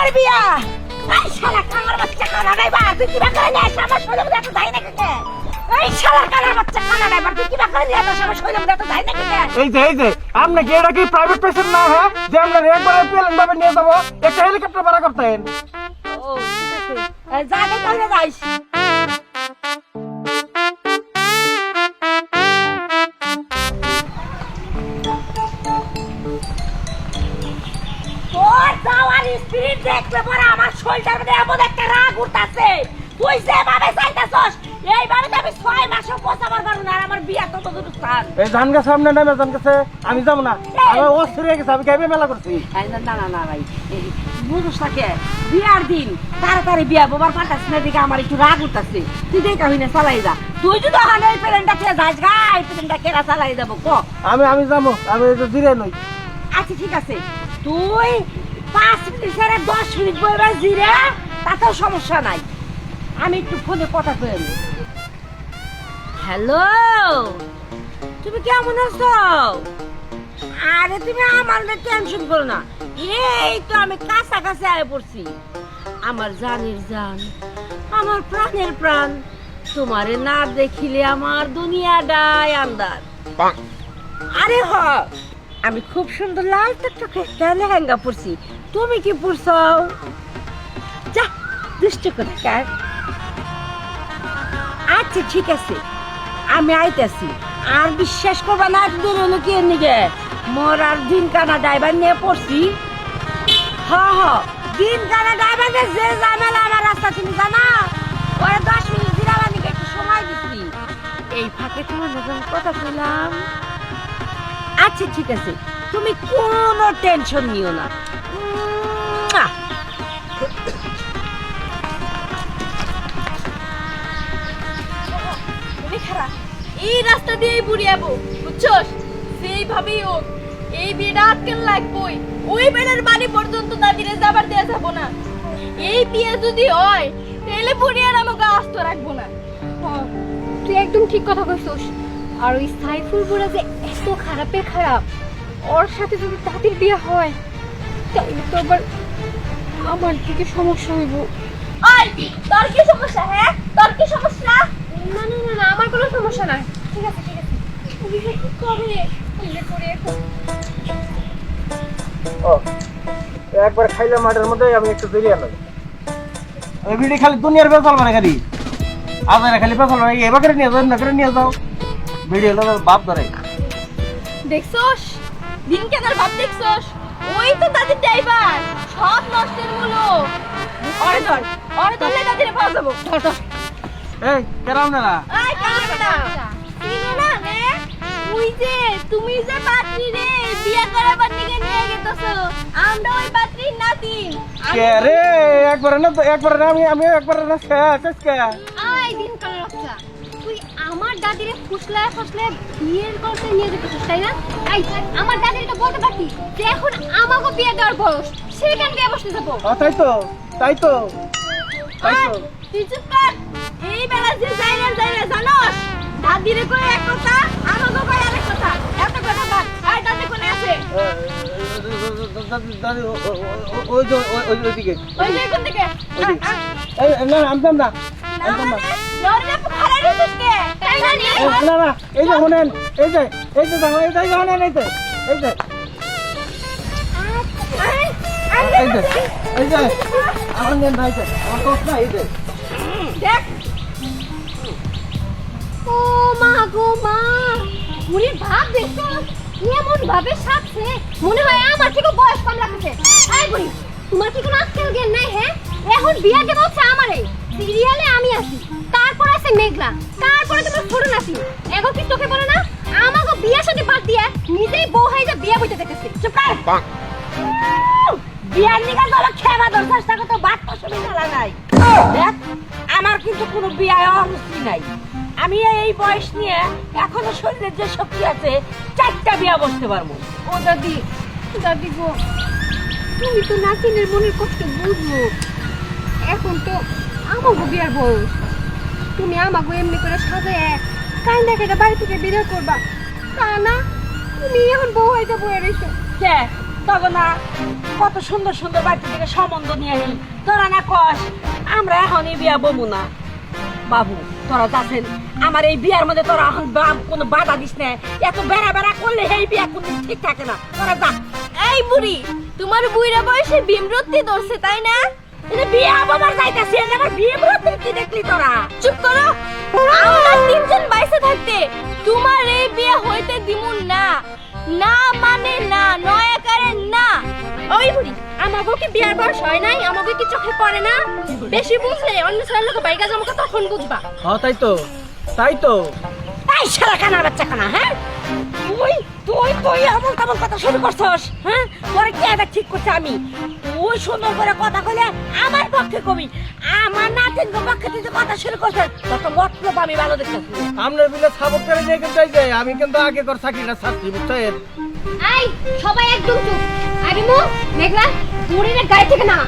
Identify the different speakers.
Speaker 1: আমার বিয়া এই শালা কামার বাচ্চা কানা নাই বা তুই কি করে নিয়ে আসা আমার শরীরে এত ধাই না কেন এই শালা কানার বাচ্চা কানা নাই বা তুই কি করে নিয়ে আসা আমার শরীরে এত ধাই না কেন
Speaker 2: এই যে আপনি কি এটা কি প্রাইভেট পেশেন্ট না হ্যাঁ যে আমরা একবারে প্লেন ভাবে নিয়ে যাব একটা হেলিকপ্টার ভাড়া করতেন
Speaker 1: ও ঠিক আছে যাবে তাহলে যাইস তোর যাওয়ার স্পিরিট দেখলে পরে আমার শরীরটার মধ্যে এমন একটা রাগ উঠতাছে তুই যেভাবে চাইতাছস এইভাবে তো আমি 6 মাসও পচাবার পারবো না আর আমার বিয়া কত দূর স্থান
Speaker 2: এই ধান গাছ সামনে নামে ধান গাছে আমি যাবো না আমি অস্থির হয়ে গেছে আমি গাইবে মেলা করছি
Speaker 1: না ভাই বুঝুস থাকে বিয়ার দিন তাড়াতাড়ি বিয়া বোবার পাঠাস না দিকে আমার একটু রাগ উঠতাছে তুই দেখে আমি না চালাই যা তুই যদি ওখানে এই প্লেনটা খেয়ে যাস গা এই প্লেনটা কেরা চালাই যাবো ক
Speaker 2: আমি যাবো আমি ধীরে নই
Speaker 1: আচ্ছা ঠিক আছে তুই 5 মিনিট ছেড়ে 10 মিনিট বইবা জিরে তাতেও সমস্যা নাই আমি একটু ফোনে কথা কই হ্যালো তুমি কেমন আছো আরে তুমি আমার না টেনশন করো না এই তো আমি কাছাকাছি আয় পড়ছি আমার জানের জান আমার প্রাণের প্রাণ তোমারে না দেখিলে আমার দুনিয়াটাই আন্দার আরে হ আমি খুব সুন্দর লাল টকটকে একটা লেহেঙ্গা পরছি তুমি কি পরছো যা দুষ্ট কোথাকার আচ্ছা ঠিক আছে আমি আইতাছি আর বিশ্বাস করবা না একদিন হলো কি নিগে মোর আর দিন কানা ড্রাইভার নিয়ে পড়ছি দিন কানা ড্রাইভারের যে ঝামেলা আমার রাস্তা তুমি জানা ওরা 10 মিনিট জিরাবা নিকে একটু সময় দিচ্ছি এই ফাঁকে তোমার যখন কথা বললাম আচ্ছা ঠিক আছে তুমি কোনো টেনশন নিও না
Speaker 3: এই রাস্তা দিয়েই বুড়িয়াবো বুঝছস সেইভাবেই হোক এই বিয়েটা আটকেন লাগবই ওই বেড়ার বাড়ি পর্যন্ত দাদিরে যাবার দেয়া যাবো না এই বিয়ে যদি হয় তাহলে বুড়িয়ার আমাকে আস্ত রাখবো না
Speaker 4: তুই একদম ঠিক কথা কইছস আর ওই সাইফুল বুড়া যে এত খারাপের খারাপ ওর সাথে যদি দাদির বিয়ে হয় তাহলে তো আবার আমার দিকে সমস্যা হইব
Speaker 3: ওই তোর কি সমস্যা হ্যাঁ তোর কি সমস্যা
Speaker 4: না আমার কোনো সমস্যা নাই ঠিক আছে তুমি কি করবে কইলে করে
Speaker 2: ও একবার খাইলাম মাঠের মধ্যে আমি একটু দেরি আনলাম এই বিড়ি খালি দুনিয়ার বেচাল মানে খালি আদারে খালি বেচাল মানে এবার করে নিয়ে যাও না করে নিয়ে যাও বিড়ি হলো বাপ ধরে
Speaker 3: দেখছস দিনকে তার বাপ দেখছস ওই তো দাদির ড্রাইভার সব নষ্টের মূলো ওরে ধরলে দাদিরে পাওয়া যাবো ধর
Speaker 2: এই কেরাম না
Speaker 3: এই কামড়া না চিনো না রে ওই যে তুমি যে পাত্রী রে বিয়ে করাবার দিকে নিয়ে গেছছো আমরা ওই পাত্রীর নাতিন
Speaker 2: কে রে একবার না আমি একবার না শেষ কে
Speaker 4: আই দিন কাল রাখছা তুই আমার দাদিরে ফুসলায় বিয়ের করতে নিয়ে যেতেছিস তাই না আমার দাদির তো বলতে পারতি যে এখন আমাকে বিয়ে দেওয়ার বয়স সেখান বিয়ে বসতে যাবো
Speaker 2: তাই তো
Speaker 3: তুই চুপ কর এই বেলা যে যাইরা জানোস দাদিরে কই এক কথা আমাকে কই আরেক কথা এত কথা বাদ আর দাদি কোনে আছে
Speaker 2: দাদি ওই দিকে
Speaker 3: ওই যে কোন দিকে
Speaker 2: এই না আমতাম না
Speaker 3: লরে খারাপ হইছিস কে তাই জানি
Speaker 2: না এই যে শুনেন এই যে শুনেন এই যে আমার নেন ভাইছে আমার কষ্ট না এই যে
Speaker 3: দেখ
Speaker 4: ও মা গো মা মুড়ির ভাব দেখছো এমন ভাবে সাথে মনে হয় আমার থেকে বয়স কম লাগছে এই বুড়ি তোমার কি কোনো আক্কেল জ্ঞান নাই হ্যাঁ এখন বিয়া দেব হচ্ছে আমারে সিরিয়ালে আমি আছি তারপর আছে মেঘলা তারপরে তোমার ছোট নাতি এগো কি তোকে বলে না আমাকে বিয়া সাথে বাদ দিয়া নিজেই বউ হয়ে যা বিয়া বইতে দেখেছে
Speaker 1: চুপ কর বিয়ার নিগা দলে খেবা দরকার থাকে তো বাদ পছন্দ নাই দেখ আমার কিন্তু কোনো বিয়ায় অনুষ্ঠি নাই আমি এই বয়স নিয়ে এখনো শরীরের যে শক্তি আছে 4টা বিয়া বসতে পারবো
Speaker 4: ও দাদি গো তুমি তো নাতিনের মনের কষ্ট বুঝো এখন তো আমাকে বিয়ার বয়স তুমি আমাকে এমনি করে সাজায় কাইন্দা কেটে বাড়ি থেকে বের করবা তা না তুমি এখন বউ হইতে বয়ে রইছো
Speaker 1: কে তখন না কত সুন্দর সুন্দর বাড়িতে থেকে সম্বন্ধ নিয়ে আনি তোরা না কস আমরা এখনই বিয়া বমু না বাবু তোরা যাচ্ছেন আমার এই বিয়ার মধ্যে তোরা এখন কোনো বাধা দিস না এত বেড়া বেড়া করলে এই বিয়া কোনো ঠিক থাকে না তোরা যা
Speaker 3: এই বুড়ি তোমার বুইরা বয়সে ভীমরত্তি ধরছে তাই না?
Speaker 1: এটা বিয়া বাবার যাইতাছি আমার বিয়ে বলতে কি দেখলি তোরা
Speaker 3: চুপ করো। আমরা তিনজন বাইসে থাকতে তোমার এই বিয়ে হইতে দিমু না। না মানে না, নয় আকারে না।
Speaker 4: ওই বুড়ি আমাগো কি বিয়ার বয়স হয় নাই? আমাগো কি চোখে পড়ে না? বেশি বুঝলে অন্য ছেলের লোক বাইকা জামাকে তখন বুঝবা।
Speaker 2: হ্যাঁ তাই তো
Speaker 1: এই শালা কানা বাচ্চা কানা হ্যাঁ তুই তুই তুই এমন তেমন কথা শুরু করছস হ্যাঁ তোরা কি এটা ঠিক করছে আমি তুই সুন্দর করে কথা কইলে আমার পক্ষে কবি আমার নাতিন পক্ষে তুই যে কথা শুরু করছিস তত মতলব আমি ভালো দেখতেছি
Speaker 2: আমরা বিলে সাপোর্ট করে নিয়ে কিন্তু এই যে আমি কিন্তু আগে কর চাকরিটা ছাড়ছি বুঝছেন
Speaker 4: এই সবাই একদম চুপ। আরে মো মেঘলা বুড়ির গায়ে থেকে না